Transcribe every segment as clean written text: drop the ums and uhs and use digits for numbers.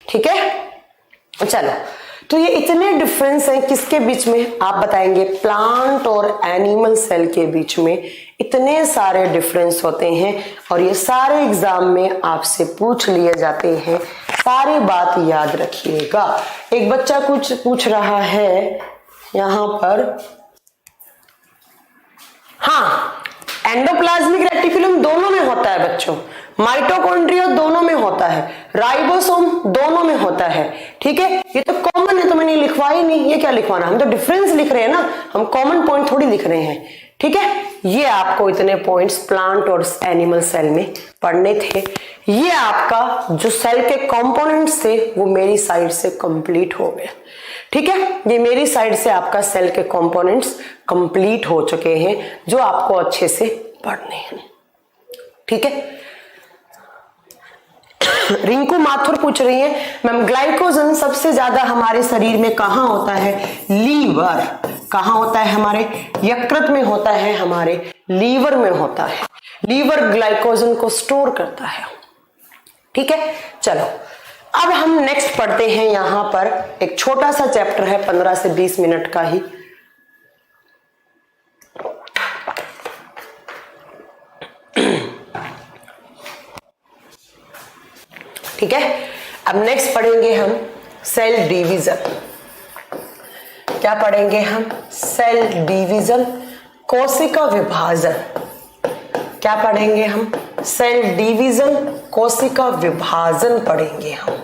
ठीक है, चलो तो ये इतने डिफरेंस हैं किसके बीच में आप बताएंगे, प्लांट और एनिमल सेल के बीच में इतने सारे डिफरेंस होते हैं और ये सारे एग्जाम में आपसे पूछ लिए जाते हैं, सारी बात याद रखिएगा। एक बच्चा कुछ पूछ रहा है यहां पर, हाँ एंडोप्लाज्मिक रेटिकुलम दोनों में होता है बच्चों, माइटोकॉन्ड्रिया दोनों में होता है, राइबोसोम दोनों में होता है, ठीक है। ये तो कॉमन है तो मैंने लिखवा ही नहीं, ये क्या लिखवाना, हम तो डिफरेंस लिख रहे हैं ना, हम कॉमन पॉइंट थोड़ी लिख रहे हैं, ठीक है। ये आपको इतने पॉइंट्स प्लांट और एनिमल सेल में पढ़ने थे। ये आपका जो सेल के कंपोनेंट्स थे वो मेरी साइड से कंप्लीट हो गए, ठीक है। ये मेरी साइड से आपका सेल के कंपोनेंट्स कंप्लीट हो चुके हैं जो आपको अच्छे से पढ़ने हैं, ठीक है। रिंकू माथुर पूछ रही है मैम ग्लाइकोजन सबसे ज्यादा हमारे शरीर में कहां होता है, लीवर। कहां होता है, हमारे यकृत में होता है, हमारे लीवर में होता है। लीवर ग्लाइकोजन को स्टोर करता है, ठीक है। चलो अब हम नेक्स्ट पढ़ते हैं, यहां पर एक छोटा सा चैप्टर है 15 से 20 मिनट का ही, ठीक है। अब नेक्स्ट पढ़ेंगे हम सेल डिवीजन। क्या पढ़ेंगे हम, सेल डिवीजन, कोशिका विभाजन। क्या पढ़ेंगे हम, सेल डिवीजन, कोशिका विभाजन पढ़ेंगे हम।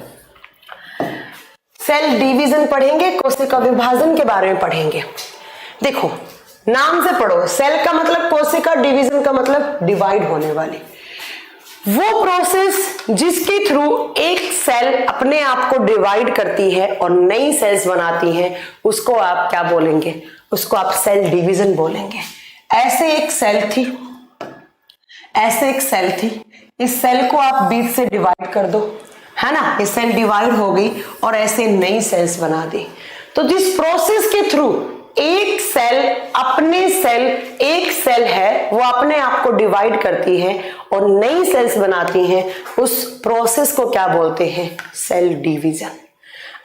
सेल डिवीजन पढ़ेंगे, कोशिका विभाजन के बारे में पढ़ेंगे। देखो नाम से पढ़ो, सेल का मतलब कोशिका, डिवीजन का मतलब डिवाइड होने वाली, वो प्रोसेस जिसके थ्रू एक सेल अपने आप को डिवाइड करती है और नई सेल्स बनाती है, उसको आप क्या बोलेंगे, उसको आप सेल डिवीजन बोलेंगे। ऐसे एक सेल थी, ऐसे एक सेल थी, इस सेल को आप बीच से डिवाइड कर दो, है ना, ये सेल डिवाइड हो गई और ऐसे नई सेल्स बना दी। तो जिस प्रोसेस के थ्रू एक सेल अपने सेल, एक सेल है वो अपने आप को डिवाइड करती है और नई सेल्स बनाती हैं, उस प्रोसेस को क्या बोलते हैं, सेल डिवीजन।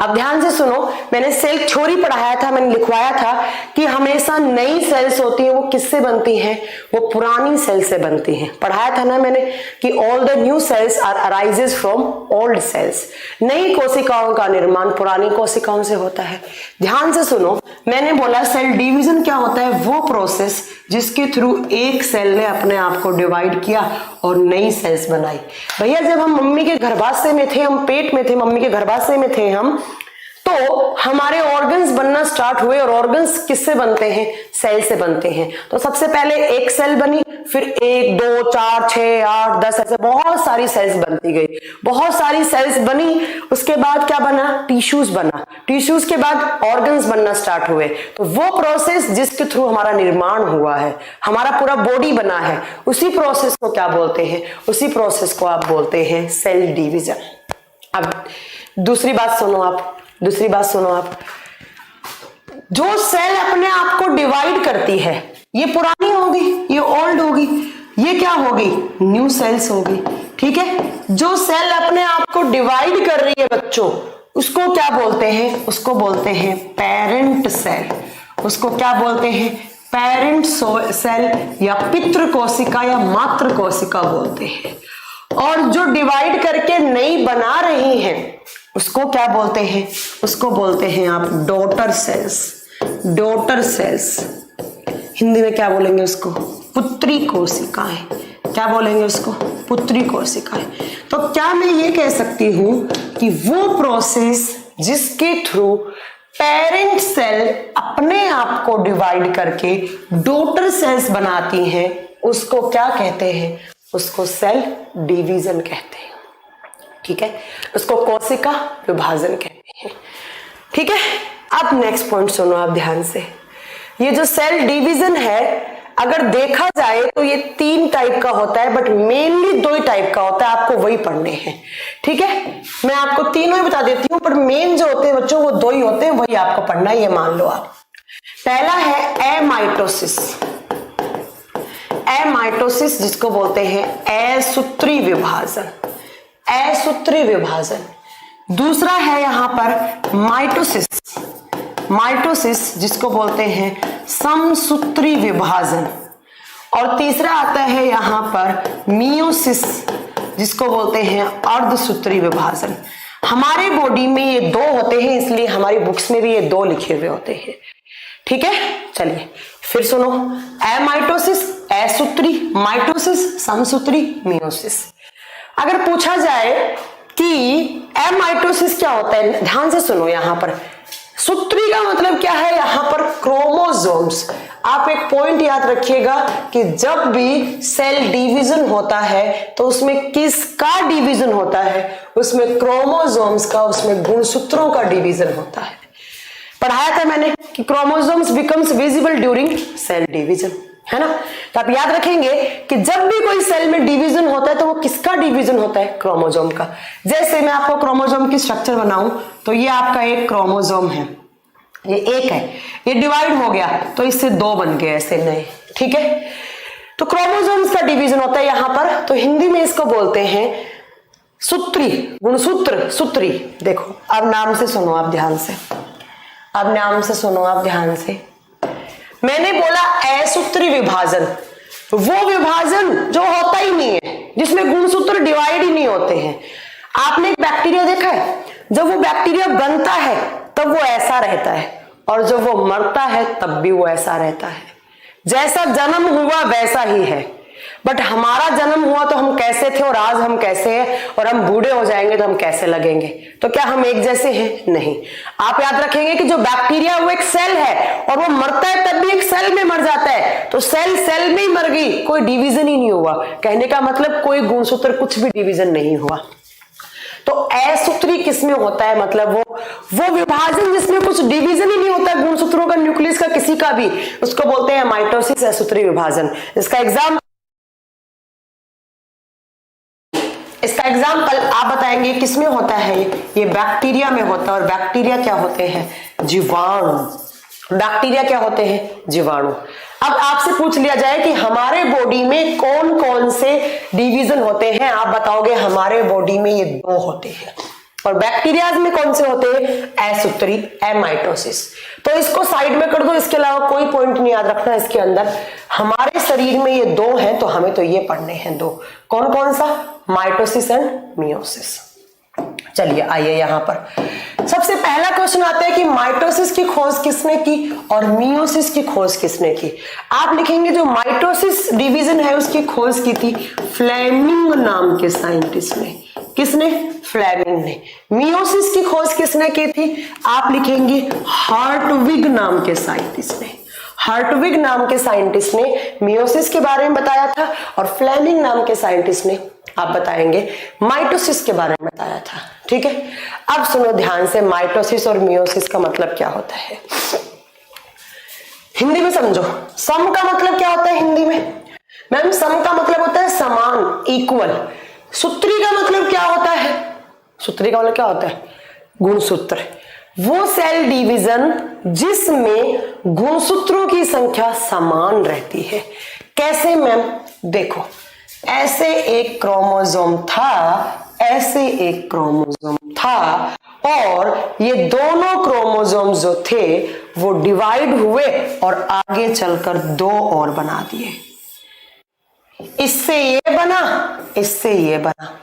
अब ध्यान से सुनो, मैंने सेल थ्योरी पढ़ाया था, मैंने लिखवाया था कि हमेशा नई सेल्स होती हैं वो किससे बनती हैं, वो पुरानी सेल से बनती हैं। पढ़ाया था ना मैंने कि all the new cells are arises from old cells. नई कोशिकाओं का निर्माण पुरानी कोशिकाओं से होता है। ध्यान से सुनो, मैंने बोला सेल डिवीजन क्या होता है, वो प्रोसेस जिसके थ्रू एक सेल ने अपने आप को डिवाइड किया और नई सेल्स बनाई। भैया जब हम मम्मी के गर्भाशय में थे, हम पेट में थे, मम्मी के गर्भाशय में थे हम, तो हमारे ऑर्गन्स बनना स्टार्ट हुए और ऑर्गन्स किससे बनते हैं, सेल से बनते हैं। तो सबसे पहले एक सेल बनी, फिर 1 2 4 6 8 10 ऐसे बहुत सारी सेल्स बनती गई, बहुत सारी सेल्स बनी। उसके बाद क्या बना, टिश्यूज बना, टिश्यूज के बाद ऑर्गन्स बनना स्टार्ट हुए। तो वो प्रोसेस जिसके थ्रू हमारा निर्माण हुआ है, हमारा पूरा बॉडी बना है, उसी प्रोसेस को क्या बोलते हैं, उसी प्रोसेस को आप बोलते हैं सेल डिवीजन। अब दूसरी बात सुनो आप, दूसरी बात सुनो आप, जो सेल अपने आप को डिवाइड करती है, ये पुरानी होगी, ये ओल्ड होगी, ये क्या होगी, न्यू सेल्स होगी, ठीक है। जो सेल अपने आप को डिवाइड कर रही है बच्चों, उसको क्या बोलते हैं, उसको बोलते हैं पेरेंट सेल। उसको क्या बोलते हैं, पेरेंट सेल या पितृ कोशिका या मातृ कोशिका बोलते हैं। और जो डिवाइड करके नई बना रही हैं उसको क्या बोलते हैं, उसको बोलते हैं आप daughter cells. Daughter cells Hindi में क्या बोलेंगे उसको, पुत्री कोशिकाएं। क्या बोलेंगे उसको, पुत्री कोशिकाएं। तो क्या मैं ये कह सकती हूं कि वो प्रोसेस जिसके थ्रू पेरेंट सेल अपने आप को डिवाइड करके डॉटर सेल्स बनाती हैं, उसको क्या कहते हैं, उसको सेल डिवीजन कहते हैं, ठीक है। उसको कोशिका विभाजन कहते हैं, ठीक है। अब नेक्स्ट पॉइंट सुनो आप ध्यान से, ये जो सेल डिवीजन है अगर देखा जाए तो ये 3 टाइप का होता है, बट मेनली 2 टाइप का होता है, आपको वही पढ़ने हैं, ठीक है। मैं आपको तीनों ही बता देती हूँ, पर मेन जो होते हैं बच्चों वो 2 ही होते हैं, वही आपको पढ़ना है, ये मान लो आप। पहला है एमाइटोसिस। एमाइटोसिस जिसको बोलते हैं असूत्री विभाजन। असूत्री विभाजन दूसरा है यहां पर माइटोसिस, माइटोसिस जिसको बोलते हैं समसूत्री विभाजन, और तीसरा आता है यहां पर मियोसिस जिसको बोलते हैं अर्धसूत्री विभाजन। हमारे बॉडी में ये दो होते हैं, इसलिए हमारी बुक्स में भी ये दो लिखे हुए होते हैं। ठीक है, चलिए फिर सुनो, एमाइटोसिस असूत्री, माइटोसिस समसूत्री, मियोसिस। अगर पूछा जाए कि एमाइटोसिस क्या होता है, ध्यान से सुनो। यहां पर सूत्री का मतलब क्या है, यहां पर क्रोमोसोम्स। आप एक पॉइंट याद रखिएगा कि जब भी सेल डिवीजन होता है तो उसमें किसका डिवीजन होता है, उसमें क्रोमोसोम्स का, उसमें गुणसूत्रों का डिवीजन होता है। पढ़ाया था मैंने कि chromosomes becomes visible during cell division, है ना। तो आप याद रखेंगे कि जब भी कोई सेल में डिवीजन होता है तो वो किसका डिवीजन होता है, क्रोमोसोम का। जैसे मैं आपको क्रोमोसोम की स्ट्रक्चर बनाऊं तो ये आपका एक क्रोमोसोम है, ये एक है, ये डिवाइड हो गया तो इससे दो बन गए ऐसे नए। ठीक है, तो क्रोमोसोम्स का डिवीजन होता है यहां पर, तो हिंदी में इसको बोलते हैं सूत्री, गुणसूत्र, सूत्री। देखो अब नाम से सुनो आप ध्यान से, अब नाम से सुनो आप ध्यान से। मैंने बोला असूत्री विभाजन, वो विभाजन जो होता ही नहीं है, जिसमें गुणसूत्र डिवाइड ही नहीं होते हैं। आपने एक बैक्टीरिया देखा है, जब वो बैक्टीरिया बनता है तब वो ऐसा रहता है, और जब वो मरता है तब भी वो ऐसा रहता है। जैसा जन्म हुआ वैसा ही है। बट हमारा जन्म हुआ तो हम कैसे थे और आज हम कैसे हैं, और हम बूढ़े हो जाएंगे तो हम कैसे लगेंगे, तो क्या हम एक जैसे हैं? नहीं। आप याद रखेंगे कि जो बैक्टीरिया वो एक सेल है, और वो मरता है तब भी एक सेल में मर जाता है, तो सेल सेल में ही मर गई, कोई डिवीजन ही नहीं हुआ। कहने का मतलब कोई गुणसूत्र कुछ भी डिवीजन नहीं हुआ। तो असूत्री किसमें होता है, मतलब वो विभाजन जिसमें कुछ डिवीजन ही नहीं होता गुणसूत्रों का, न्यूक्लियस का, किसी का भी, उसको बोलते हैं माइटोसिस, असूत्री विभाजन। इसका एग्जाम्पल आप बताएंगे किसमें होता है, ये बैक्टीरिया में होता है। और बैक्टीरिया क्या होते हैं, जीवाणु। बैक्टीरिया क्या होते हैं, जीवाणु। अब आपसे पूछ लिया जाए कि हमारे बॉडी में कौन कौन से डिवीजन होते हैं, आप बताओगे हमारे बॉडी में ये दो होते हैं। और बैक्टीरिया में कौन से होते हैं, असूत्री, एमाइटोसिस। तो इसको साइड में कर दो, इसके अलावा कोई पॉइंट नहीं याद रखना इसके अंदर। हमारे शरीर में ये दो हैं तो हमें तो ये पढ़ने हैं दो, कौन कौन सा, माइटोसिस एंड मियोसिस। चलिए आइए यहां पर सबसे पहला क्वेश्चन आता है कि माइटोसिस की खोज किसने की और मियोसिस की खोज किसने की। आप लिखेंगे जो माइटोसिस डिवीजन है उसकी खोज की थी फ्लेमिंग नाम के साइंटिस्ट ने। किसने, फ्लेमिंग ने। मियोसिस की खोज किसने की थी, आप लिखेंगे हार्टविग नाम के साइंटिस्ट ने। हार्टविग नाम के साइंटिस्ट ने मियोसिस के बारे में बताया था, और फ्लेमिंग नाम के साइंटिस्ट ने, आप बताएंगे, माइटोसिस के बारे में बताया था। ठीक है, अब सुनो ध्यान से, माइटोसिस और मियोसिस का मतलब क्या होता है हिंदी में समझो। सम का मतलब क्या होता है हिंदी में, मैम सम का मतलब होता है समान, इक्वल। सूत्री का मतलब क्या होता है, सूत्री का मतलब क्या होता है, गुणसूत्र। वो सेल डिवीजन जिसमें गुणसूत्रों की संख्या समान रहती है। कैसे मैम, देखो ऐसे एक क्रोमोसोम था, ऐसे एक क्रोमोसोम था, और ये दोनों क्रोमोसोम जो थे वो डिवाइड हुए और आगे चलकर दो और बना दिए। इससे ये बना, इससे ये बना।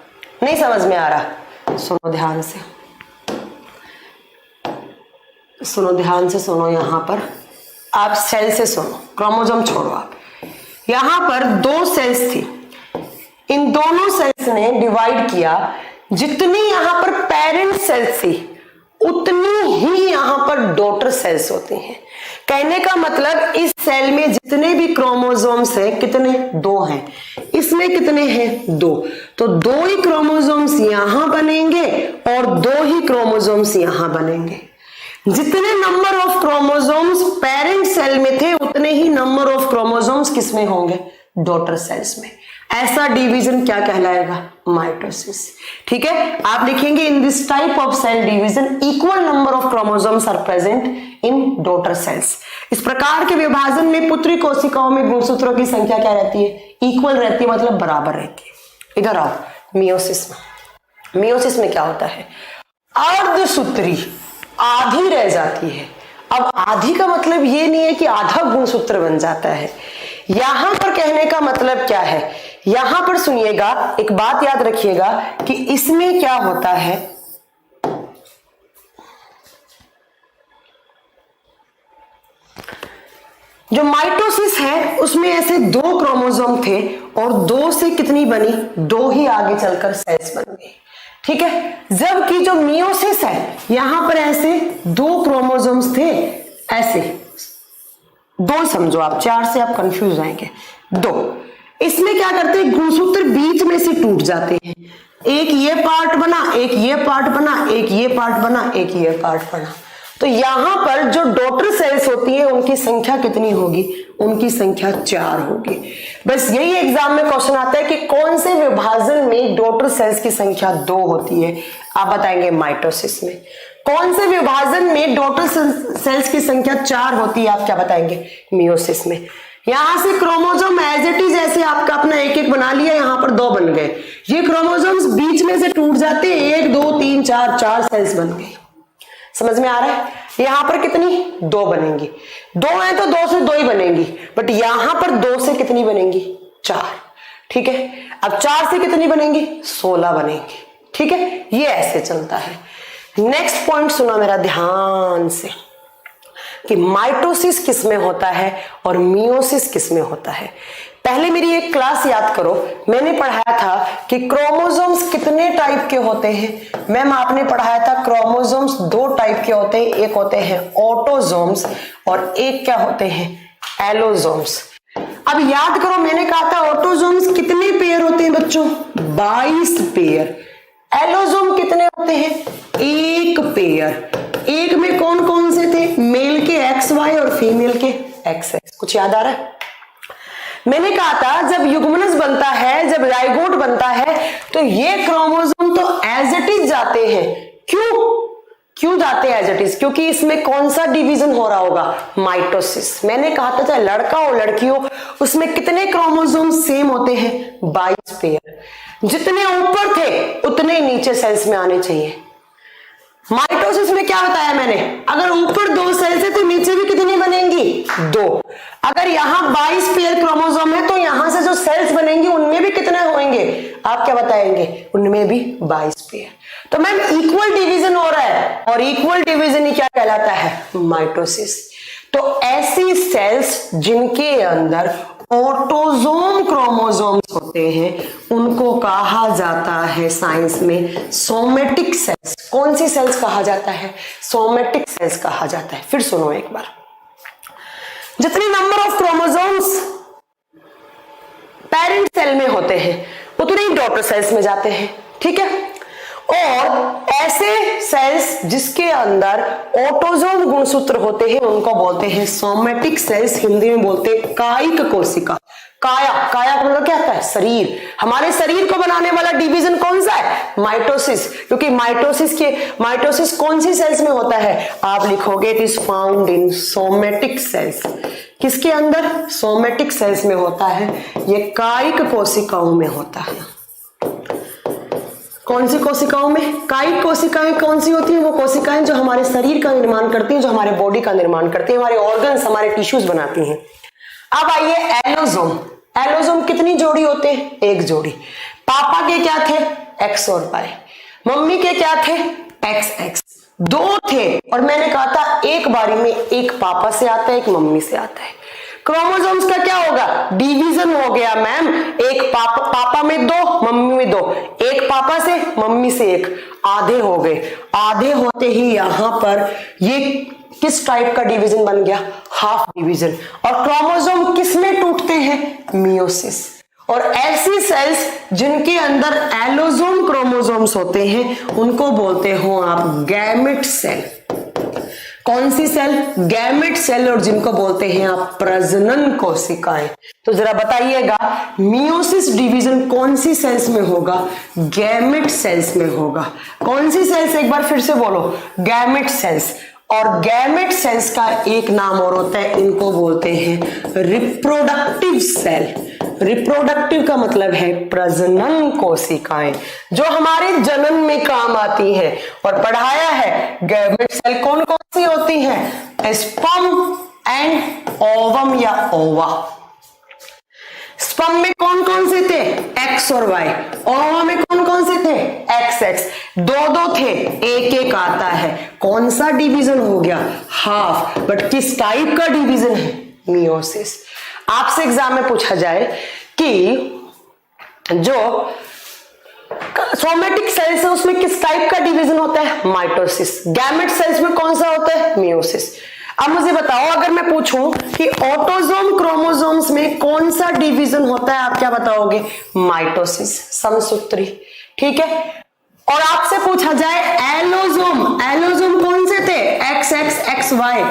नहीं समझ में आ रहा, सुनो ध्यान से, सुनो ध्यान से, सुनो। यहां पर आप सेल से सुनो, क्रोमोसोम छोड़ो आप। यहां पर दो सेल्स थी, इन दोनों सेल्स ने डिवाइड किया। जितनी यहां पर पेरेंट सेल्स थी उतनी ही यहां पर डॉटर सेल्स होती हैं। कहने का मतलब इस सेल में जितने भी क्रोमोसोम्स हैं, कितने, दो हैं। इसमें कितने हैं, दो। तो दो ही क्रोमोसोम्स यहां बनेंगे और दो ही क्रोमोसोम्स यहां बनेंगे। जितने number of chromosomes parent cell में थे उतने ही नंबर ऑफ क्रोमोसोम्स किसमें होंगे, डॉटर सेल्स में। ऐसा डिवीजन क्या कहलाएगा, माइटोसिस। ठीक है, आप लिखेंगे in this type of cell division equal number of chromosomes are present in daughter cells. इस प्रकार के विभाजन में पुत्री कोशिकाओं में गुणसूत्रों की संख्या क्या रहती है, इक्वल रहती है, मतलब बराबर रहती है। इधर आओ, मियोसिस में। मियोसिस में क्या होता है, अर्धसूत्री आधी रह जाती है। अब आधी का मतलब ये नहीं है कि आधा गुणसूत्र बन जाता है। यहां पर कहने का मतलब क्या है, यहां पर सुनिएगा, एक बात याद रखिएगा कि इसमें क्या होता है, जो माइटोसिस है उसमें ऐसे 2 क्रोमोसोम थे और 2 से कितनी बनी, 2 ही आगे चलकर सेल्स बन गई, ठीक है। जबकि जो मियोसिस है यहां पर ऐसे 2 क्रोमोसोम्स थे, ऐसे 2 समझो आप, 4 से आप कंफ्यूज आएंगे, 2। इसमें क्या करते हैं, गुणसूत्र बीच में से टूट जाते हैं, एक ये पार्ट बना, एक ये पार्ट बना, एक ये पार्ट बना, एक ये पार्ट बना। तो यहां पर जो डॉटर सेल्स होती है उनकी संख्या कितनी होगी, उनकी संख्या 4 होगी। बस यही एग्जाम में क्वेश्चन आता है कि कौन से विभाजन में डॉटर सेल्स की संख्या 2 होती है, आप बताएंगे माइटोसिस में। कौन से विभाजन में डॉटर सेल्स की संख्या 4 होती है, आप क्या बताएंगे, मियोसिस में। यहां से क्रोमोसोम एज इट इज ऐसे आपका अपना एक एक बना लिया, यहां पर 2 बन गए, ये क्रोमोसोम्स बीच में से टूट जाते, 1 2 3 4 सेल्स बन गई। समझ में आ रहा है, यहां पर कितनी, 2 बनेंगी, 2 है तो 2 से 2 ही बनेंगी, बट यहां पर 2 से कितनी बनेंगी, 4, ठीक है। अब 4 से कितनी बनेंगी, 16 बनेंगी, ठीक है। ये ऐसे चलता है। नेक्स्ट पॉइंट सुना मेरा ध्यान से कि माइटोसिस किस में होता है और मियोसिस किस में होता है। पहले मेरी एक क्लास याद करो, मैंने पढ़ाया था कि क्रोमोसोम्स कितने टाइप के होते हैं। मैम आपने पढ़ाया था क्रोमोसोम्स 2 टाइप के होते हैं, एक होते हैं ऑटोसोम्स और एक क्या होते हैं, एलोसोम्स। अब याद करो, मैंने कहा था ऑटोसोम्स कितने पेयर होते हैं बच्चों, 22 पेयर। एलोसोम कितने होते हैं, 1 पेयर। एक में कौन कौन से थे, मेल के XY और फीमेल के XX। कुछ याद आ रहा है, मैंने कहा था जब युग्मनज बनता है, जब जाइगोट बनता है, तो ये क्रोमोसोम तो एज इट इज जाते हैं। क्यों जाते हैं एज इट इज, क्योंकि इसमें कौन सा डिवीजन हो रहा होगा, माइटोसिस। मैंने कहा था चाहे लड़का हो लड़की हो, उसमें कितने क्रोमोसोम सेम होते हैं, 22 पेयर। जितने ऊपर थे उतने नीचे सेल्स में आने चाहिए। माइटोसिस में क्या बताया मैंने, अगर ऊपर 2 सेल्स है तो नीचे भी कितनी बनेंगी, 2। अगर यहाँ 22 पेयर क्रोमोसोम है तो यहां से जो सेल्स बनेंगी उनमें भी कितने होंगे, आप क्या बताएंगे, उनमें भी 22 पेयर। तो मैम इक्वल डिवीजन हो रहा है और इक्वल डिवीजन ही क्या कहलाता है, माइटोसिस। तो ऐसी सेल्स जिनके अंदर ऑटोसोम क्रोमोसोम्स होते हैं उनको कहा जाता है साइंस में सोमेटिक सेल्स। कौन सी सेल्स कहा जाता है, सोमेटिक सेल्स कहा जाता है। फिर सुनो एक बार, जितने number of chromosomes parent cell में होते हैं उतने ही डॉटर सेल्स में जाते हैं, ठीक है। और ऐसे सेल्स जिसके अंदर ऑटोसोम गुणसूत्र होते हैं उनको बोलते हैं सोमेटिक सेल्स, हिंदी में बोलते हैं कायिक कोशिका। काया का मतलब क्या होता है, शरीर। हमारे शरीर को बनाने वाला डिवीजन कौन सा है, माइटोसिस। क्योंकि माइटोसिस कौन सी सेल्स में होता है, आप लिखोगे it is found in somatic cells. किसके अंदर, सोमेटिक सेल्स में होता है, ये कायिक कोशिकाओं में होता है। कौन सी कोशिकाओं में, कायिक कोशिकाएं कौन सी होती हैं, वो कोशिकाएं जो हमारे शरीर का निर्माण करती हैं, जो हमारे बॉडी का निर्माण करती हैं, हमारे ऑर्गन्स, हमारे टिश्यूज बनाती हैं। अब आइए एलोसोम। एलोसोम कितनी जोड़ी होते हैं, 1 जोड़ी। पापा के क्या थे, X और Y। मम्मी के क्या थे, XX। 2 थे और मैंने कहा था एक बारी में एक पापा से आता है, एक मम्मी से आता है। क्रोमोसोम्स का क्या होगा, डिवीजन हो गया मैम, एक पापा में 2, मम्मी में 2, एक पापा से मम्मी से 1, आधे हो गए। आधे होते ही यहां पर ये किस टाइप का डिवीजन बन गया, हाफ डिवीजन। और क्रोमोसोम किस में टूटते हैं, मियोसिस। और ऐसी सेल्स जिनके अंदर एलोसोम क्रोमोसोम्स होते हैं उनको बोलते हो आप गैमेट सेल। कौन सी सेल, गैमेट सेल। और जिनको बोलते हैं आप प्रजनन कोशिकाएं। तो जरा बताइएगा मियोसिस डिवीजन कौन सी सेल्स में होगा, गैमेट सेल्स में होगा। कौन सी सेल्स, एक बार फिर से बोलो, गैमेट सेल्स। और गैमेट सेल्स का एक नाम और होता है, इनको बोलते हैं रिप्रोडक्टिव सेल। रिप्रोडक्टिव का मतलब है प्रजनन कोशिकाएं, जो हमारे जनन में काम आती हैं। और पढ़ाया है गैमेट सेल कौन कौन सी होती हैं, स्पर्म एंड ओवम या ओवा। स्पर्म में कौन कौन से थे, एक्स और वाई। ओवा में कौन कौन से थे, एक्स एक्स। दो दो थे, एक एक आता है। कौन सा डिवीजन हो गया, हाफ। बट किस टाइप का डिवीजन है, मियोसिस। आपसे एग्जाम में पूछा जाए कि जो सोमेटिक सेल्स है उसमें किस टाइप का डिवीजन होता है, माइटोसिस। गैमेट सेल्स में कौन सा होता है, मियोसिस। अब मुझे बताओ, अगर मैं पूछूं कि ऑटोजोम क्रोमोसोम्स में कौन सा डिवीजन होता है, आप क्या बताओगे, माइटोसिस, समसूत्री। ठीक है। और आपसे पूछा जाए एलोजोम, एलोजोम कौन से थे, एक्स एक्स एक्स वाई,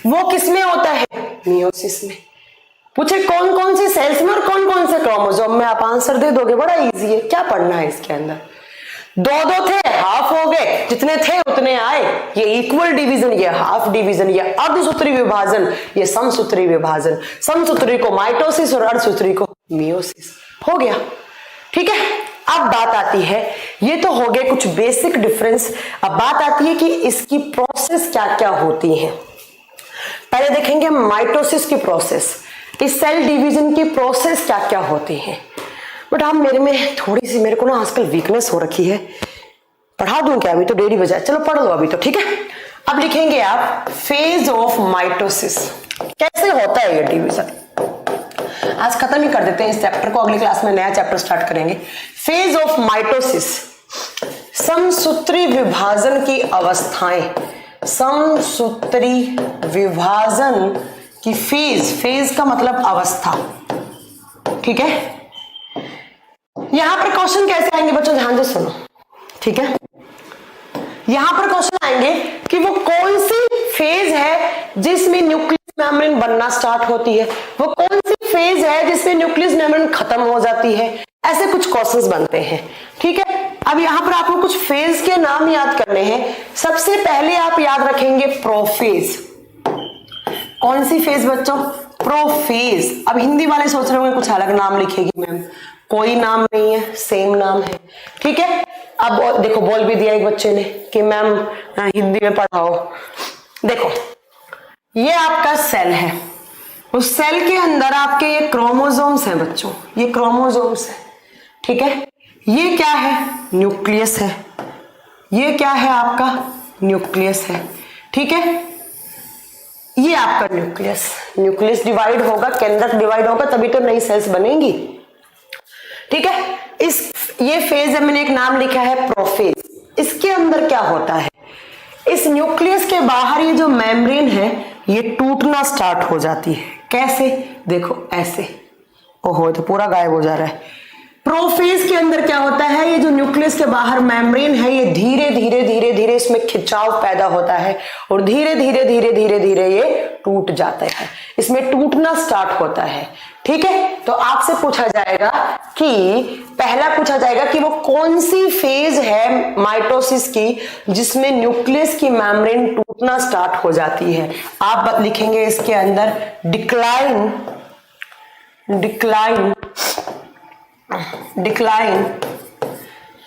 वो किसमें होता है, मियोसिस में। पूछे कौन कौन सी सेल्स में और कौन कौन से क्रोमोसोम में, आप आंसर दे दोगे। बड़ा इजी है, क्या पढ़ना है इसके अंदर। दो दो थे, हाफ हो गए, जितने थे उतने आए। ये इक्वल डिवीजन, ये हाफ डिवीजन, ये अर्धसूत्री विभाजन, ये समसूत्री विभाजन। समसूत्री को माइटोसिस और अर्धसूत्री को मियोसिस। हो गया। ठीक है। अब बात आती है, ये तो हो गए कुछ बेसिक डिफरेंस। अब बात आती है कि इसकी प्रोसेस क्या क्या होती है। पहले देखेंगे माइटोसिस की प्रोसेस, इस सेल डिवीजन की प्रोसेस क्या क्या होती है। बट आप मेरे को ना आजकल वीकनेस हो रखी है। पढ़ा दूं क्या, अभी तो 1:30 बजा, चलो पढ़ लो अभी तो। ठीक है। अब लिखेंगे आप फेज ऑफ माइटोसिस, कैसे होता है ये डिवीजन। आज खत्म ही कर देते हैं इस चैप्टर को, अगली क्लास में नया चैप्टर स्टार्ट करेंगे। फेज ऑफ माइटोसिस, समसूत्री विभाजन की अवस्थाएं। समसूत्री विभाजन की फेज का मतलब अवस्था। ठीक है। यहां पर क्वेश्चन कैसे आएंगे बच्चों, ध्यान से सुनो। ठीक है। यहां पर क्वेश्चन आएंगे कि वो कौन सी फेज है जिसमें न्यूक्लियस मेम्ब्रेन बनना स्टार्ट होती है, वो कौन सी फेज है जिसमें न्यूक्लियस मेम्ब्रेन खत्म हो जाती है। ऐसे कुछ क्वेश्चंस बनते हैं। ठीक है। अब यहां पर आपको कुछ फेज के नाम याद करने हैं। सबसे पहले आप याद रखेंगे प्रोफेज। कौन सी फेज बच्चों, प्रोफेज। अब हिंदी वाले सोच रहे होंगे कुछ अलग नाम लिखेगी मैम, कोई नाम नहीं है, सेम नाम है। ठीक है। अब देखो बोल भी दिया एक बच्चे ने कि मैम हिंदी में पढ़ाओ। देखो ये आपका सेल है, उस सेल के अंदर आपके ये क्रोमोसोम्स हैं बच्चों, ये क्रोमोसोम्स है। ठीक है। ये क्या है, न्यूक्लियस है। ये क्या है आपका, न्यूक्लियस है। ठीक है। ये आपका न्यूक्लियस डिवाइड होगा, केंद्रक डिवाइड होगा, तभी तो नई सेल्स बनेंगी। ठीक है। ये फेज है, मैंने एक नाम लिखा है प्रोफेज। इसके अंदर क्या होता है, इस न्यूक्लियस के बाहर ये जो मेम्ब्रेन है ये टूटना स्टार्ट हो जाती है। कैसे, देखो ऐसे। ओहो, तो पूरा गायब हो जा रहा है। प्रोफेज के अंदर क्या होता है, ये जो न्यूक्लियस के बाहर मेम्ब्रेन है ये धीरे धीरे धीरे धीरे इसमें खिंचाव पैदा होता है और धीरे धीरे धीरे धीरे धीरे ये टूट जाता है, इसमें टूटना स्टार्ट होता है। ठीक है। तो आपसे पूछा जाएगा कि पहला पूछा जाएगा कि वो कौन सी फेज है माइटोसिस की जिसमें न्यूक्लियस की मेम्ब्रेन टूटना स्टार्ट हो जाती है। आप लिखेंगे इसके अंदर decline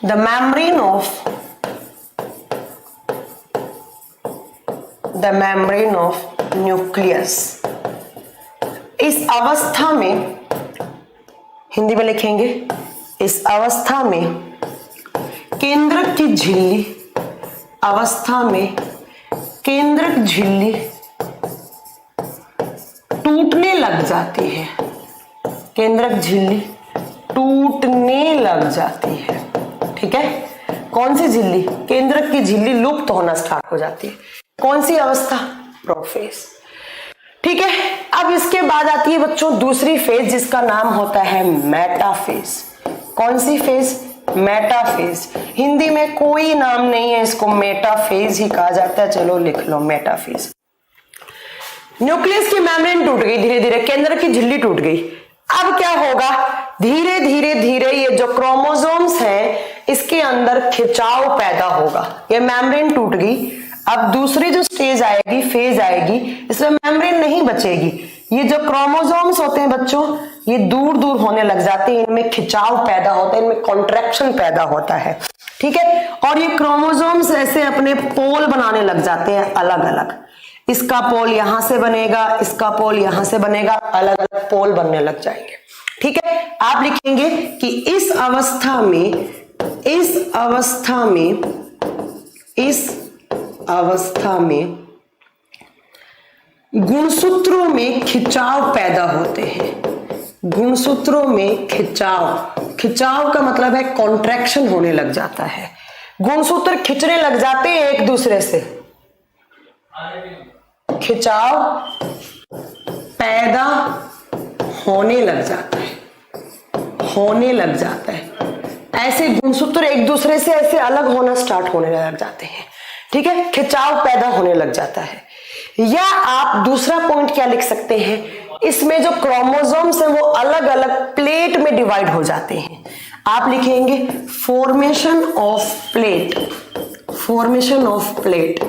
the membrane of nucleus। इस अवस्था में, हिंदी में लिखेंगे, इस अवस्था में केंद्रक की झिल्ली, अवस्था में केंद्रक झिल्ली टूटने लग जाती है। केंद्रक झिल्ली टूटने लग जाती है। ठीक है। कौन सी झिल्ली, केंद्रक की झिल्ली लुप्त होना स्टार्ट हो जाती है। कौन सी अवस्था, प्रोफेज। ठीक है। अब इसके बाद आती है बच्चों दूसरी फेज जिसका नाम होता है मेटाफेज। कौन सी फेज, मेटाफेज। हिंदी में कोई नाम नहीं है, इसको मेटाफेज ही कहा जाता है। चलो लिख लो मेटाफेज। न्यूक्लियस की मेम्ब्रेन टूट गई धीरे धीरे, केंद्र की झिल्ली टूट गई। अब क्या होगा, धीरे धीरे धीरे ये जो क्रोमोसोम्स हैं इसके अंदर खिंचाव पैदा होगा। ये मेम्ब्रेन टूट गई। अब दूसरी जो स्टेज आएगी, फेज आएगी, इसमें मेम्ब्रेन नहीं बचेगी, ये जो क्रोमोसोम्स होते हैं बच्चों, ये दूर दूर होने लग जाते हैं, इनमें खिंचाव पैदा होता है, इनमें कॉन्ट्रैक्शन पैदा होता है, ठीक है। और ये क्रोमोसोम्स ऐसे अपने पोल बनाने लग जाते हैं अलग अलग, इसका पोल यहां से बनेगा, इसका पोल यहां से बनेगा, अलग अलग पोल बनने लग जाएंगे, ठीक है। आप लिखेंगे कि इस अवस्था में गुणसूत्रों में खिंचाव पैदा होते हैं। गुणसूत्रों में खिंचाव का मतलब है कॉन्ट्रैक्शन होने लग जाता है, गुणसूत्र खिंचने लग जाते हैं एक दूसरे से, खिंचाव पैदा होने लग जाता है, ऐसे गुणसूत्र एक दूसरे से ऐसे अलग होना स्टार्ट होने लग जाते हैं, ठीक है। खिंचाव पैदा होने लग जाता है। या आप दूसरा पॉइंट क्या लिख सकते हैं, इसमें जो क्रोमोसोम्स है वो अलग अलग प्लेट में डिवाइड हो जाते हैं। आप लिखेंगे फॉर्मेशन ऑफ प्लेट।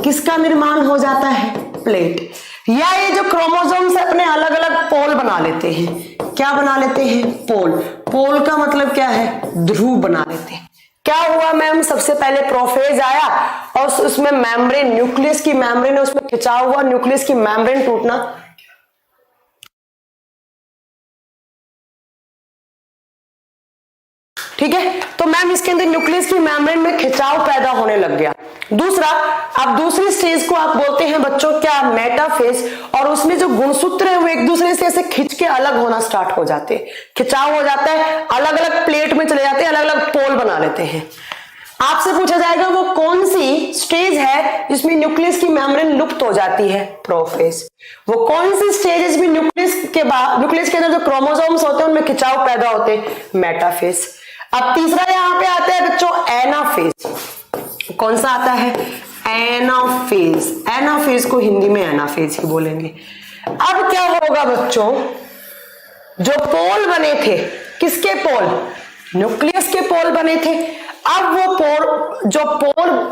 किसका निर्माण हो जाता है, प्लेट। या ये जो क्रोमोसोम्स अपने अलग अलग पोल बना लेते हैं, क्या बना लेते हैं, पोल का मतलब क्या है, ध्रुव बना लेते हैं। क्या हुआ मैम, सबसे पहले प्रोफेज आया और उसमें मेम्ब्रेन, न्यूक्लियस की मेम्ब्रेन है, उसमें खिंचाव हुआ, न्यूक्लियस की मेम्ब्रेन टूटना, ठीक है। तो मैम इसके अंदर न्यूक्लियस की मेम्ब्रेन में खिंचाव पैदा होने लग गया। दूसरा, अब दूसरी स्टेज को आप बोलते हैं बच्चों क्या, मेटाफेज। और उसमें जो गुणसूत्र है वो एक दूसरे से ऐसे खिंच के अलग होना स्टार्ट हो जाते हैं, खिंचाव हो जाता है, अलग अलग प्लेट में चले जाते हैं, अलग अलग पोल बना लेते हैं। आपसे पूछा जाएगा वो कौन सी स्टेज है जिसमें न्यूक्लियस की मेम्ब्रेन लुप्त हो जाती है, प्रोफेज। वो कौन सी स्टेज है जिसमें न्यूक्लियस के अंदर जो क्रोमोसोम्स होते हैं उनमें खिंचाव पैदा होते हैं, मेटाफेज। अब तीसरा यहां पे आता है बच्चों एनाफेज। कौन सा आता है, एनाफेज को हिंदी में एनाफेज ही बोलेंगे। अब क्या होगा बच्चों, जो पोल बने थे, किसके पोल, न्यूक्लियस के पोल बने थे। अब वो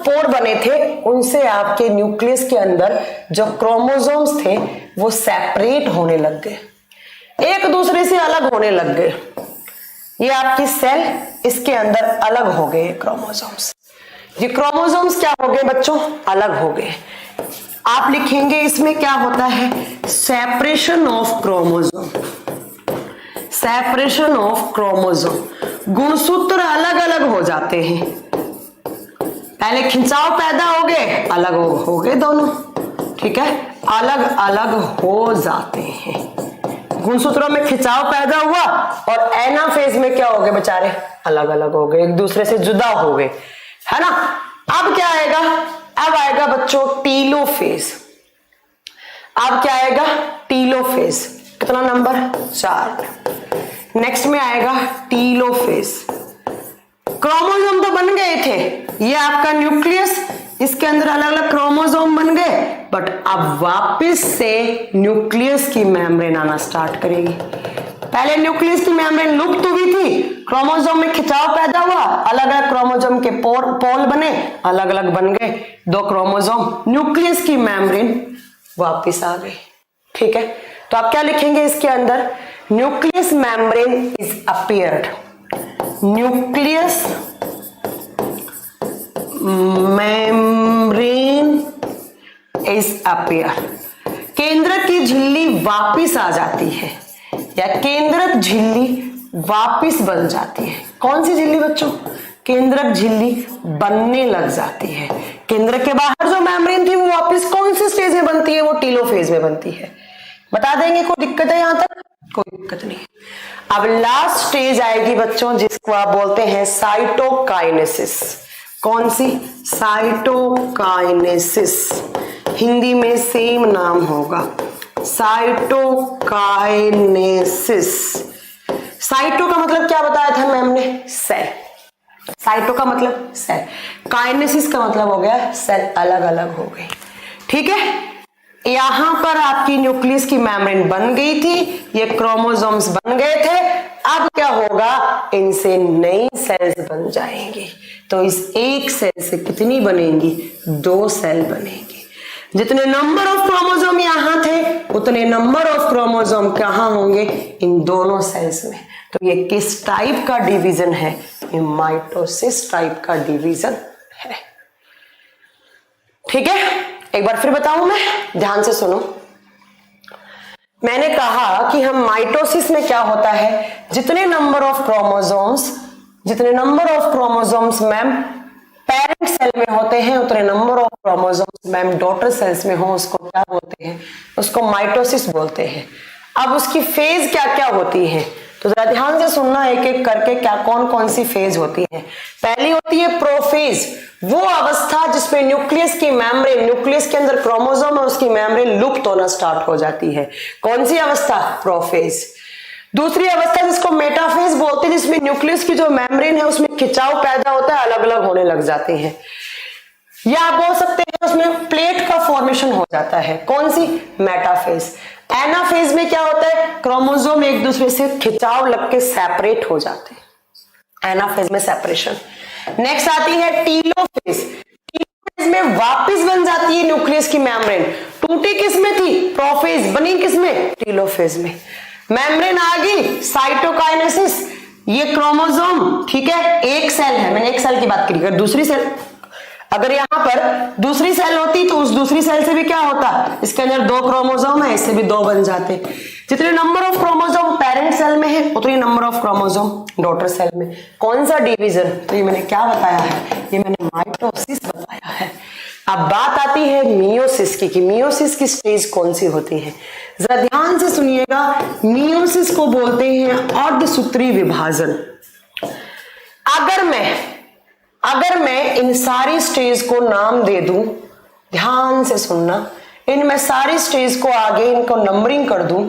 पोर बने थे उनसे आपके न्यूक्लियस के अंदर जो क्रोमोसोम्स थे वो सेपरेट होने लग गए, एक दूसरे से अलग होने लग गए। ये आपकी सेल, इसके अंदर अलग हो गए क्रोमोसोम्स। ये क्रोमोसोम्स क्या हो गए बच्चों, अलग हो गए। आप लिखेंगे इसमें क्या होता है, सेपरेशन ऑफ क्रोमोसोम। गुणसूत्र अलग अलग हो जाते हैं, पहले खिंचाव पैदा हो गए, अलग हो गए दोनों, ठीक है, अलग अलग हो जाते हैं। गुणसूत्रों में खिंचाव पैदा हुआ और एनाफेज में क्या हो गए बेचारे, अलग अलग हो गए, एक दूसरे से जुदा हो गए, है ना। अब क्या आएगा, अब आएगा बच्चों टीलोफेज। अब क्या आएगा, टीलोफेज। कितना नंबर, 4। नेक्स्ट में आएगा टीलोफेज। क्रोमोसोम तो बन गए थे, ये आपका न्यूक्लियस, इसके अंदर अलग अलग क्रोमोसोम बन गए, बट अब वापस से न्यूक्लियस की मेम्ब्रेन आना स्टार्ट करेगी। पहले न्यूक्लियस की मेम्ब्रेन लुप्त हुई थी, क्रोमोसोम में खिंचाव पैदा हुआ, अलग अलग क्रोमोसोम के पोल बने, अलग अलग बन गए 2 क्रोमोसोम, न्यूक्लियस की मेम्ब्रेन वापस आ गई, ठीक है। तो आप क्या लिखेंगे इसके अंदर, nucleus membrane is appeared, nucleus membrane is appear. केंद्रक की झिल्ली वापिस आ जाती है, या केंद्रक झिल्ली वापिस बन जाती है। कौन सी झिल्ली बच्चों, केंद्रक झिल्ली बनने लग जाती है। केंद्रक के बाहर जो मेम्ब्रेन थी वो वापस कौन सी स्टेज में बनती है, वो टीलोफेज में बनती है। बता देंगे, कोई दिक्कत है यहां तक, कोई दिक्कत नहीं। अब लास्ट स्टेज आएगी बच्चों जिसको आप बोलते हैं साइटोकाइनेसिस। कौन सी, साइटोकाइनेसिस, हिंदी में सेम नाम होगा, साइटोकाइनेसिस। साइटो का मतलब क्या बताया था मैम ने, सेल। साइटो का मतलब सेल, काइनेसिस का मतलब हो गया सेल अलग अलग हो गई, ठीक है। यहां पर आपकी न्यूक्लियस की मेम्ब्रेन बन गई थी, ये क्रोमोसोम्स बन गए थे। अब क्या होगा, इनसे नई सेल्स बन जाएंगी। तो इस एक सेल से कितनी बनेंगी, 2 सेल बनेंगी। जितने नंबर ऑफ क्रोमोसोम यहां थे उतने नंबर ऑफ क्रोमोसोम कहां होंगे, इन दोनों सेल्स में। तो ये किस टाइप का डिवीजन है, ये माइटोसिस टाइप का डिवीजन है। ठीक है, एक बार फिर बताऊं मैं, ध्यान से सुनो। मैंने कहा कि हम माइटोसिस में क्या होता है, जितने number of chromosomes ma'am parent cell में होते हैं उतने number of chromosomes ma'am daughter cells में हो, उसको क्या बोलते हैं, उसको माइटोसिस बोलते हैं। अब उसकी फेज क्या क्या होती है, तो जरा ध्यान से सुनना एक एक करके, क्या कौन कौन सी फेज होती है। पहली होती है प्रोफेज, वो अवस्था जिसमें न्यूक्लियस की मेम्ब्रेन, न्यूक्लियस के अंदर क्रोमोसोम है उसकी मेम्ब्रेन लुप्त होना स्टार्ट हो जाती है। कौन सी अवस्था, प्रोफेज। दूसरी अवस्था जिसको मेटाफेज बोलते हैं, जिसमें न्यूक्लियस की जो मेम्ब्रेन है उसमें खिंचाव पैदा होता है, अलग अलग होने लग जाते हैं, या आप बोल सकते हैं उसमें प्लेट का फॉर्मेशन हो जाता है। कौन सी, मेटाफेज। एनाफेज में क्या होता है, क्रोमोसोम एक दूसरे से खिंचाव लग के सेपरेट हो जाते हैं, एनाफेज में सेपरेशन। नेक्स्ट आती है टीलोफेज। टीलोफेज में वापस बन जाती है न्यूक्लियस की मेम्ब्रेन, टूटी किस में थी, प्रोफेज, बनी किस में, टीलोफेज में। मेम्ब्रेन आ गई, साइटोकाइनेसिस, ये क्रोमोसोम, ठीक है, एक सेल है, मैंने एक सेल की बात करी, अगर दूसरी सेल, अगर यहां पर दूसरी सेल होती तो उस दूसरी सेल से भी क्या होता, इसके अंदर 2 क्रोमोसोम है, इससे भी 2 बन जाते। जितने number of chromosome parent cell में है उतनी number of chromosome daughter cell में। कौन सा डिवीजन, तो ये मैंने क्या बताया है, ये मैंने माइटोसिस बताया है। अब बात आती है मियोसिस की, कि मियोसिस की स्टेज कौन सी होती है, जरा ध्यान से सुनिएगा। मियोसिस को बोलते हैं अर्धसूत्री विभाजन। अगर मैं इन सारी स्टेज को नाम दे दूं, ध्यान से सुनना, इनमें सारी स्टेज को आगे इनको नंबरिंग कर दूं,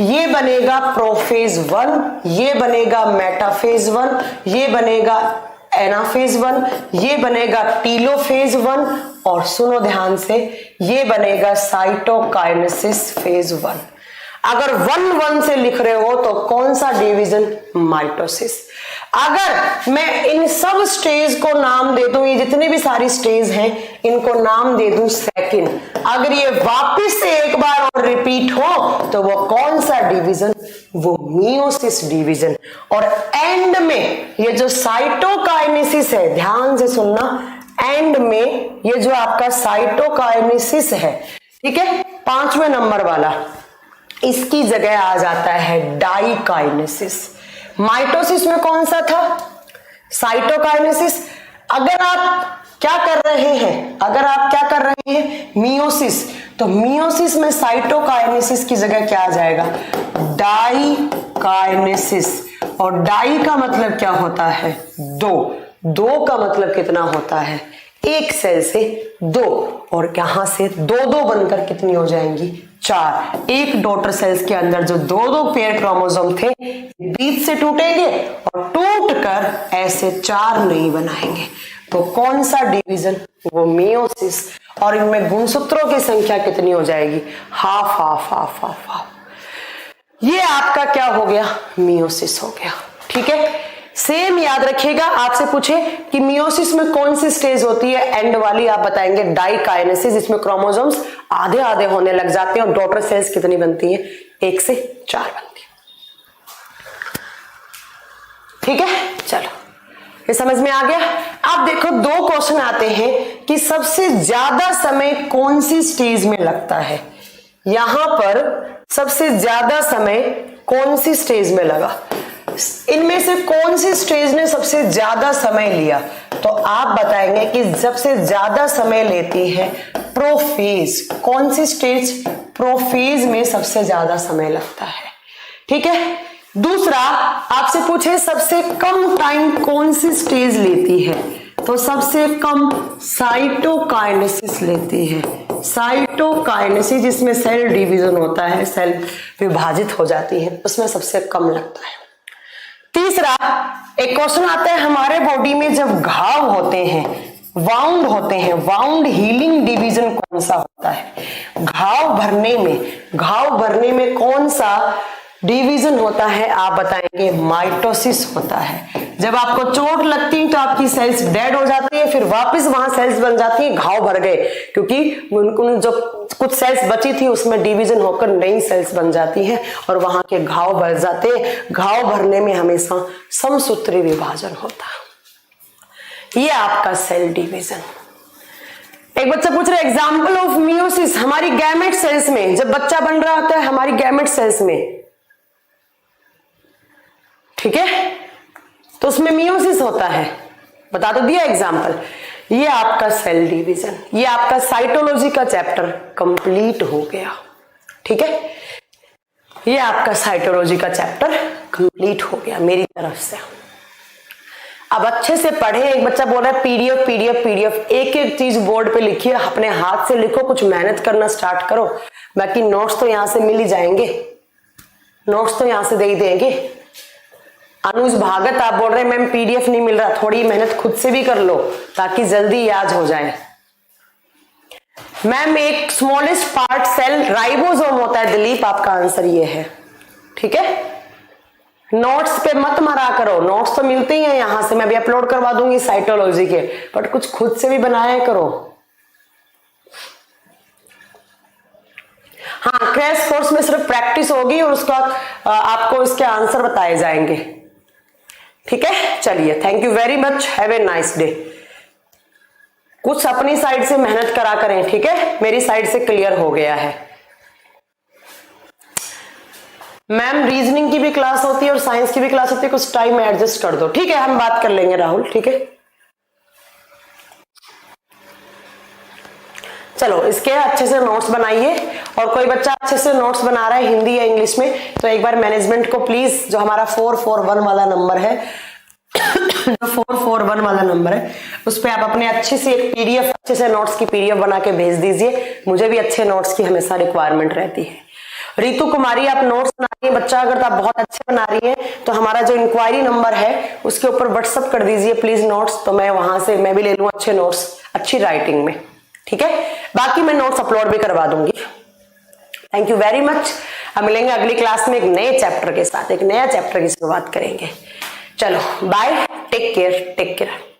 ये बनेगा प्रोफेज 1, ये बनेगा मेटाफेज 1, ये बनेगा एनाफेज 1, ये बनेगा टीलोफेज 1, और सुनो ध्यान से, ये बनेगा साइटोकाइनेसिस फेज 1। अगर 1-1 से लिख रहे हो तो कौन सा डिवीजन, माइटोसिस। अगर मैं इन सब स्टेज को नाम दे दूं, ये जितनी भी सारी स्टेज हैं इनको नाम दे दूं सेकंड, अगर ये वापस से एक बार और रिपीट हो तो वो कौन सा डिवीजन, वो मियोसिस डिवीजन। और एंड में ये जो साइटोकाइनेसिस है, ध्यान से सुनना, एंड में ये जो आपका साइटोकाइनेसिस है, ठीक है, 5वें नंबर वाला, इसकी जगह आ जाता है डाइकाइनेसिस। माइटोसिस में कौन सा था, साइटोकाइनेसिस। अगर आप क्या कर रहे हैं, मियोसिस, तो मियोसिस में साइटोकाइनेसिस की जगह क्या आ जाएगा, डाइकाइनेसिस। और डाई का मतलब क्या होता है, 2 का मतलब कितना होता है, एक सेल से 2, और यहां से 2-2 बनकर कितनी हो जाएंगी, 4। एक डॉटर सेल्स के अंदर जो 2-2 पेयर क्रोमोसोम थे बीच से टूटेंगे और टूटकर ऐसे 4 नहीं बनाएंगे। तो कौन सा डिवीजन, वो मियोसिस। और इनमें गुणसूत्रों की संख्या कितनी हो जाएगी, हाफ। ये आपका क्या हो गया, मियोसिस हो गया। ठीक है, सेम याद रखिएगा, आपसे पूछे कि मियोसिस में कौन सी स्टेज होती है, एंड वाली आप बताएंगे डाइकाइनेसिस, जिसमें क्रोमोसोम्स आधे आधे होने लग जाते हैं और डॉटर सेल्स कितनी बनती है, 1 से 4 बनती है। ठीक है, चलो ये समझ में आ गया। अब देखो 2 क्वेश्चन आते हैं कि सबसे ज्यादा समय कौन सी स्टेज में लगता है। यहां पर सबसे ज्यादा समय कौन सी स्टेज में लगा, इनमें से कौन सी स्टेज ने सबसे ज्यादा समय लिया, तो आप बताएंगे कि सबसे ज्यादा समय लेती है प्रोफेज। कौन सी स्टेज, प्रोफेज में सबसे ज्यादा समय लगता है। ठीक है, दूसरा आपसे पूछे सबसे कम टाइम कौन सी स्टेज लेती है, तो सबसे कम साइटोकाइनेसिस लेती है। साइटोकाइनेसिस जिसमें सेल डिवीजन होता है, सेल विभाजित हो जाती है, उसमें सबसे कम लगता है। तीसरा एक क्वेश्चन आता है, हमारे बॉडी में जब घाव होते हैं, वाउंड होते हैं, वाउंड हीलिंग डिवीजन कौन सा होता है। घाव भरने में कौन सा डिवीजन होता है, आप बताएंगे माइटोसिस होता है। जब आपको चोट लगती है तो आपकी सेल्स डेड हो जाती है, फिर वापस वहां सेल्स बन जाती है, घाव भर गए, क्योंकि उन जो कुछ सेल्स बची थी उसमें डिवीजन होकर नई सेल्स बन जाती हैं और वहां के घाव भर जाते हैं। घाव भरने में हमेशा समसूत्री विभाजन होता है। ये आपका सेल डिवीजन। एक बच्चा पूछ रहा है एग्जाम्पल ऑफ मियोसिस, हमारी गैमेट सेल्स में जब बच्चा बन रहा होता है हमारी गैमेट सेल्स में, ठीक है, तो उसमें मियोसिस होता है, बता तो दिया एग्जाम्पल। ये आपका सेल डिवीजन, ये आपका साइटोलॉजी का चैप्टर कंप्लीट हो गया, ठीक है। ये आपका साइटोलॉजी का चैप्टर कंप्लीट हो गया मेरी तरफ से। अब अच्छे से पढ़े। एक बच्चा बोल रहा है पीडीएफ पीडीएफ पीडीएफ, एक एक चीज बोर्ड पे लिखिए, अपने हाथ से लिखो, कुछ मेहनत करना स्टार्ट करो। बाकी नोट्स तो यहां से मिल ही जाएंगे, नोट्स तो यहां से दे ही देंगे। अनुज भागत आप बोल रहे हैं मैम पीडीएफ नहीं मिल रहा, थोड़ी मेहनत खुद से भी कर लो ताकि जल्दी याद हो जाए। मैम एक स्मॉलेस्ट पार्ट सेल राइबोसोम होता है दिलीप, आपका आंसर ये है, ठीक है। नोट्स पे मत मरा करो, नोट्स तो मिलते ही हैं यहां से, मैं भी अपलोड करवा दूंगी साइटोलॉजी के, बट कुछ खुद से भी बनाया करो। हाँ, क्रैश कोर्स में सिर्फ प्रैक्टिस होगी और उसका आपको इसके आंसर बताए जाएंगे, ठीक है। चलिए, thank you very much, have a nice day. कुछ अपनी साइड से मेहनत करा करें, ठीक है, मेरी साइड से क्लियर हो गया है। मैम रीजनिंग की भी क्लास होती है और साइंस की भी क्लास होती है, कुछ टाइम एडजस्ट कर दो, ठीक है, हम बात कर लेंगे राहुल, ठीक है। चलो, इसके अच्छे से नोट्स बनाइए, और कोई बच्चा अच्छे से नोट्स बना रहा है हिंदी या इंग्लिश में तो एक बार मैनेजमेंट को प्लीज, जो हमारा 441 वाला नंबर है जो 441 वाला नंबर है उस पर आप अपने अच्छी सी एक पीडीएफ, अच्छे से नोट्स की पीडीएफ बना के भेज दीजिए। मुझे भी अच्छे नोट्स की हमेशा रिक्वायरमेंट रहती है। रितु कुमारी आप नोट्स बना रही है, बच्चा अगर आप बहुत अच्छे बना रही है तो हमारा जो इंक्वायरी नंबर है उसके ऊपर व्हाट्सअप कर दीजिए प्लीज नोट्स, तो मैं वहां से मैं भी ले लूँ अच्छे नोट्स, अच्छी राइटिंग में, ठीक है। बाकी मैं नोट्स अपलोड भी करवा दूंगी। Thank you very much. हम मिलेंगे अगली क्लास में एक नए चैप्टर के साथ, एक नया चैप्टर की शुरुआत करेंगे। चलो bye, take care, take care.